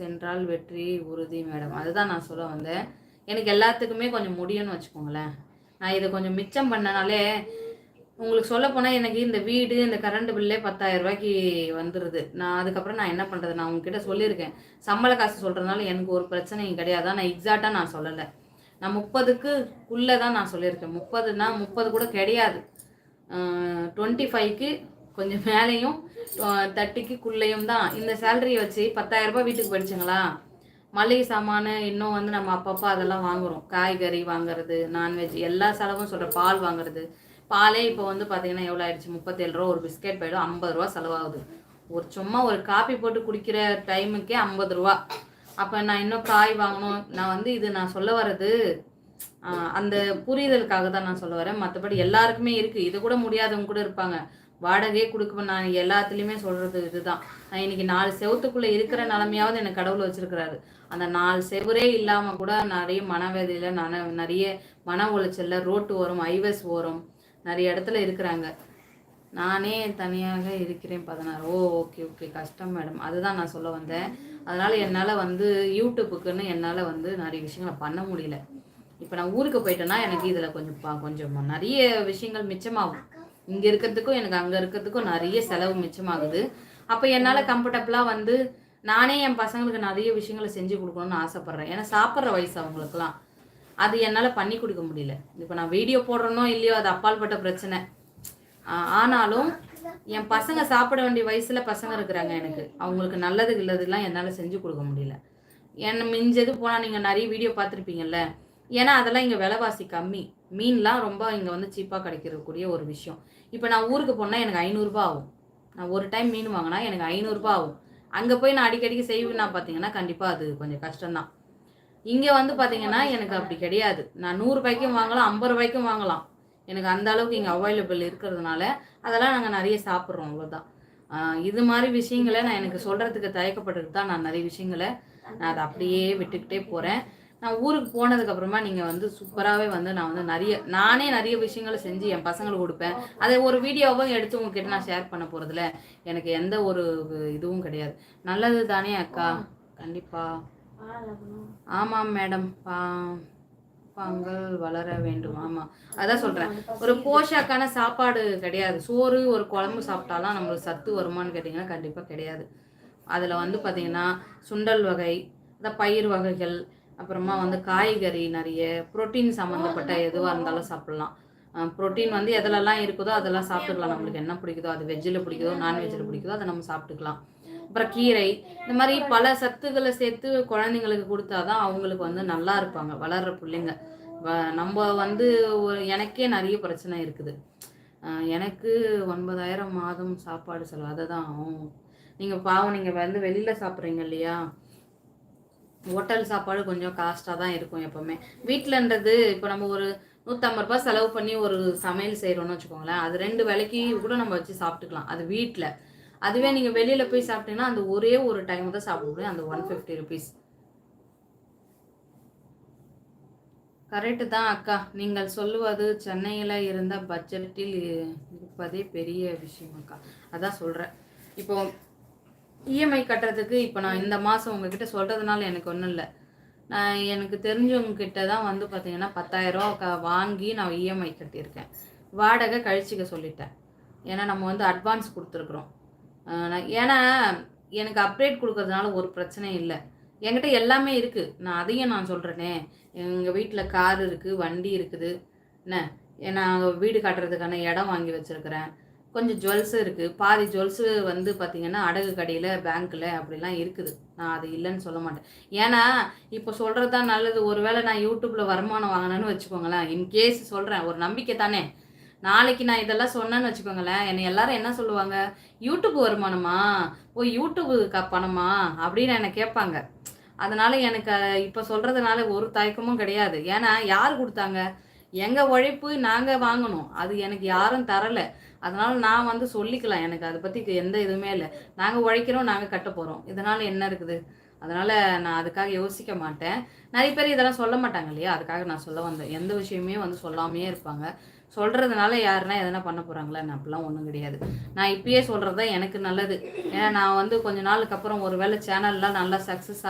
சென்றால் வெற்றி உறுதி மேடம். அதுதான் நான் சொல்ல வந்தேன். எனக்கு எல்லாத்துக்குமே கொஞ்சம் முடியும்னு வச்சுக்கோங்களேன். நான் இதை கொஞ்சம் மிச்சம் பண்ணனாலே உங்களுக்கு சொல்லப்போனால் எனக்கு இந்த வீடு இந்த கரண்ட் பில்லே 10,000 ரூபாய்க்கு வந்துடுது. நான் அதுக்கப்புறம் நான் என்ன பண்ணுறது? நான் உங்ககிட்ட சொல்லியிருக்கேன். சம்பள காசு சொல்கிறதுனால எனக்கு ஒரு பிரச்சனையும் கிடையாது. நான் எக்ஸாக்டாக நான் சொல்லலை. நான் 30க்குள்ளே தான் நான் சொல்லியிருக்கேன். 30னா 30 கூட கிடையாது. 25க்கு கொஞ்சம் மேலேயும் 30க்குள்ளேயும் தான். இந்த சேலரியை வச்சு 10,000 ரூபாய் வீட்டுக்கு போயிடுச்சுங்களா? மளிகை சாமான் இன்னும் வந்து நம்ம அப்பப்போ அதெல்லாம் வாங்குகிறோம். காய்கறி வாங்குறது, நான்வெஜ் எல்லா செலவும் சொல்கிறேன். பால் வாங்குறது, பாலே இப்போ வந்து பார்த்தீங்கன்னா எவ்வளோ ஆயிடுச்சு? 37 ரூபா. ஒரு பிஸ்கெட் போயிடும் 50 ரூபா செலவாகுது. சும்மா ஒரு காப்பி போட்டு குடிக்கிற டைமுக்கே 50 ரூபா. அப்போ நான் இன்னும் காய் வாங்கணும். நான் வந்து இது நான் சொல்ல வர்றது அந்த புரிதலுக்காக தான் நான் சொல்ல வரேன். மற்றபடி எல்லாருக்குமே இருக்குது. இது கூட முடியாதவங்க கூட இருப்பாங்க. வாடகையே கொடுக்க நான் எல்லாத்துலேயுமே சொல்கிறது இதுதான். நான் இன்னைக்கு 4 செவத்துக்குள்ளே இருக்கிற நிலமையாவது எனக்கு கடவுள் வச்சுருக்கிறாரு. அந்த 4 செவரே இல்லாமல் கூட நிறைய மனவேதையில் நிறைய மன உளைச்சலில் ரோட்டு ஓரம், ஹைவேஸ் ஓரம் நிறைய இடத்துல இருக்கிறாங்க. நானே தனியாக இருக்கிறேன் 16. ஓகே ஓகே, கஷ்டம் மேடம். அதுதான் நான் சொல்ல வந்தேன். அதனால் என்னால் வந்து யூடியூப்புக்குன்னு என்னால் வந்து நிறைய விஷயங்களை பண்ண முடியல. இப்போ நான் ஊருக்கு போயிட்டேன்னா எனக்கு இதில் கொஞ்சம் நிறைய விஷயங்கள் மிச்சமாகும். இங்கே இருக்கிறதுக்கும் எனக்கு அங்கே இருக்கிறதுக்கும் நிறைய செலவு மிச்சமாகுது. அப்போ என்னால் கம்ஃபர்டபுளாக வந்து நானே என் பசங்களுக்கு நிறைய விஷயங்களை செஞ்சு கொடுக்கணும்னு ஆசைப்பட்றேன். ஏன்னா சாப்பிட்ற வயசு அவங்களுக்குலாம் அது என்னால் பண்ணி கொடுக்க முடியல. இப்போ நான் வீடியோ போடுறனோ இல்லையோ அது அப்பால்பட்ட பிரச்சனை. ஆனாலும் என் பசங்க சாப்பிட வேண்டிய வயசில் பசங்க இருக்கிறாங்க. எனக்கு அவங்களுக்கு நல்லது இல்லதுலாம் என்னால் செஞ்சு கொடுக்க முடியல. என்ன மிஞ்சது போனால் நீங்கள் நிறைய வீடியோ பார்த்துருப்பீங்கல்ல. ஏன்னா அதெல்லாம் இங்கே விலைவாசி கம்மி. மீன்லாம் ரொம்ப இங்கே வந்து சீப்பாக கிடைக்கிறக்கூடிய ஒரு விஷயம். இப்போ நான் ஊருக்கு போனால் எனக்கு 500 ரூபா ஆகும். நான் ஒரு டைம் மீன் வாங்கினா எனக்கு 500 ரூபா ஆகும். அங்கே போய் நான் அடிக்கடிக்கு செய்வேன்னா பார்த்தீங்கன்னா கண்டிப்பாக அது கொஞ்சம் கஷ்டம்தான். இங்கே வந்து பார்த்தீங்கன்னா எனக்கு அப்படி கிடையாது. நான் 100 ரூபாய்க்கும் வாங்கலாம், 50 ரூபாய்க்கும் வாங்கலாம். எனக்கு அந்த அளவுக்கு இங்கே அவைலபிள் இருக்கிறதுனால அதெல்லாம் நாங்கள் நிறைய சாப்பிட்றோம். அவ்வளோதான். இது மாதிரி விஷயங்களை நான் எனக்கு சொல்கிறதுக்கு தயக்கப்பட்டது தான். நான் நிறைய விஷயங்களை நான் அதை அப்படியே விட்டுக்கிட்டே போகிறேன். நான் ஊருக்கு போனதுக்கப்புறமா நீங்கள் வந்து சூப்பராகவே வந்து நான் வந்து நானே நிறைய விஷயங்களை செஞ்சு என் பசங்களுக்கு கொடுப்பேன். அதை ஒரு வீடியோவும் எடுத்து உங்ககிட்ட நான் ஷேர் பண்ண போகிறதுல எனக்கு எந்த ஒரு இதுவும் கிடையாது. நல்லது தானே அக்கா? கண்டிப்பாக. ஆமாம் மேடம். பாங்கள் வளர வேண்டும். ஆமாம், அதான் சொல்கிறேன். ஒரு போஷாக்கான சாப்பாடு கிடையாது. சோறு ஒரு குழம்பு சாப்பிட்டாலாம் நம்மளுக்கு சத்து வருமானு கேட்டிங்கன்னா கண்டிப்பாக கிடையாது. அதில் வந்து பார்த்திங்கன்னா சுண்டல் வகை, அந்த பயிர் வகைகள், அப்புறமா வந்து காய்கறி, நிறைய புரோட்டீன் சம்மந்தப்பட்ட எதுவாக இருந்தாலும் சாப்பிட்லாம். புரோட்டீன் வந்து எதிலெல்லாம் இருக்குதோ அதெல்லாம் சாப்பிட்டுக்கலாம். நம்மளுக்கு என்ன பிடிக்குதோ, அது வெஜ்ஜில் பிடிக்குதோ நான்வெஜ்ஜில் பிடிக்குதோ அதை நம்ம சாப்பிட்டுக்கலாம். அப்புறம் கீரை, இந்த மாதிரி பல சத்துக்களை சேர்த்து குழந்தைங்களுக்கு கொடுத்தாதான் அவங்களுக்கு வந்து நல்லா இருப்பாங்க வளர்கிற பிள்ளைங்க. நம்ம வந்து எனக்கே நிறைய பிரச்சனை இருக்குது. எனக்கு 9,000 மாதம் சாப்பாடு செலவு. அதை தான் நீங்கள் பாவம், நீங்கள் வந்து வெளியில் சாப்பிட்றீங்க இல்லையா? ஹோட்டல் சாப்பாடு கொஞ்சம் காஸ்ட்டாக தான் இருக்கும் எப்போவுமே. வீட்டிலன்றது இப்போ நம்ம ஒரு 150 ரூபாய் செலவு பண்ணி ஒரு சமையல் செய்கிறோன்னு வச்சுக்கோங்களேன். அது 2 வேளைக்கு கூட நம்ம வச்சு சாப்பிட்டுக்கலாம் அது வீட்டில். அதுவே நீங்கள் வெளியில் போய் சாப்பிட்டீங்கன்னா அந்த ஒரே ஒரு டைம் தான் சாப்பிட முடியும். அந்த 150 ருபீஸ். கரெக்டு தான் அக்கா. நீங்கள் சொல்லுவது சென்னையில் இருந்த பட்ஜெட்டில் இருப்பதே பெரிய விஷயம் அக்கா. அதான் சொல்கிறேன். இப்போ இஎம்ஐ கட்டுறதுக்கு இப்போ நான் இந்த மாதம் உங்ககிட்ட சொல்கிறதுனால எனக்கு ஒன்றும் இல்லை. நான் எனக்கு தெரிஞ்சவங்கக்கிட்ட தான் வந்து பார்த்தீங்கன்னா 10,000 ரூபா வாங்கி நான் இஎம்ஐ கட்டியிருக்கேன். வாடகை கழிச்சிக்க சொல்லிட்டேன். ஏன்னா நம்ம வந்து அட்வான்ஸ் கொடுத்துருக்குறோம். ஏன்னா எனக்கு அப்டேட் கொடுக்கறதுனால ஒரு பிரச்சனையும் இல்லை. என்கிட்ட எல்லாமே இருக்குது. நான் அதையும் நான் சொல்கிறேனே. எங்கள் வீட்டில் கார் இருக்குது, வண்டி இருக்குது. என்ன நான் வீடு கட்டுறதுக்கான இடம் வாங்கி வச்சுருக்கிறேன். கொஞ்சம் ஜுவல்ஸு இருக்குது. பாதி ஜுவல்ஸு வந்து பார்த்திங்கன்னா அடகு கடையில், பேங்க்கில் அப்படிலாம் இருக்குது. நான் அது இல்லைன்னு சொல்ல மாட்டேன். ஏன்னா இப்போ சொல்கிறது தான் நல்லது. ஒருவேளை நான் யூடியூப்பில் வருமானம் வாங்கினேன்னு வச்சுக்கோங்களேன். இன்கேஸ் சொல்கிறேன், ஒரு நம்பிக்கை தானே. நாளைக்கு நான் இதெல்லாம் சொன்னேன்னு வச்சுக்கோங்களேன், என்னை எல்லாரும் என்ன சொல்லுவாங்க? யூடியூப் வருமானமா? யூடியூபு பணமா அப்படின்னு என்னை கேட்பாங்க. அதனால் எனக்கு இப்போ சொல்கிறதுனால ஒரு தயக்கமும் கிடையாது. ஏன்னா யார் கொடுத்தாங்க? எங்கள் உழைப்பு நாங்கள் வாங்கணும். அது எனக்கு யாரும் தரலை. அதனால் நான் வந்து சொல்லிக்கலாம். எனக்கு அதை பற்றி எந்த இதுவுமே இல்லை. நாங்கள் உழைக்கிறோம், நாங்கள் கட்ட போகிறோம். இதனால் என்ன இருக்குது? அதனால் நான் அதுக்காக யோசிக்க மாட்டேன். நிறைய பேர் இதெல்லாம் சொல்ல மாட்டாங்க இல்லையா? அதுக்காக நான் சொல்ல வந்தேன். எந்த விஷயமே வந்து சொல்லாமையே இருப்பாங்க. சொல்கிறதுனால யாருன்னா எதனா பண்ண போகிறாங்களா? நான் அப்படிலாம் ஒன்றும் கிடையாது. நான் இப்பயே சொல்கிறது தான் எனக்கு நல்லது. ஏன்னா நான் வந்து கொஞ்ச நாளுக்கு அப்புறம் ஒரு வேளை சேனல்லாம் நல்லா சக்ஸஸ்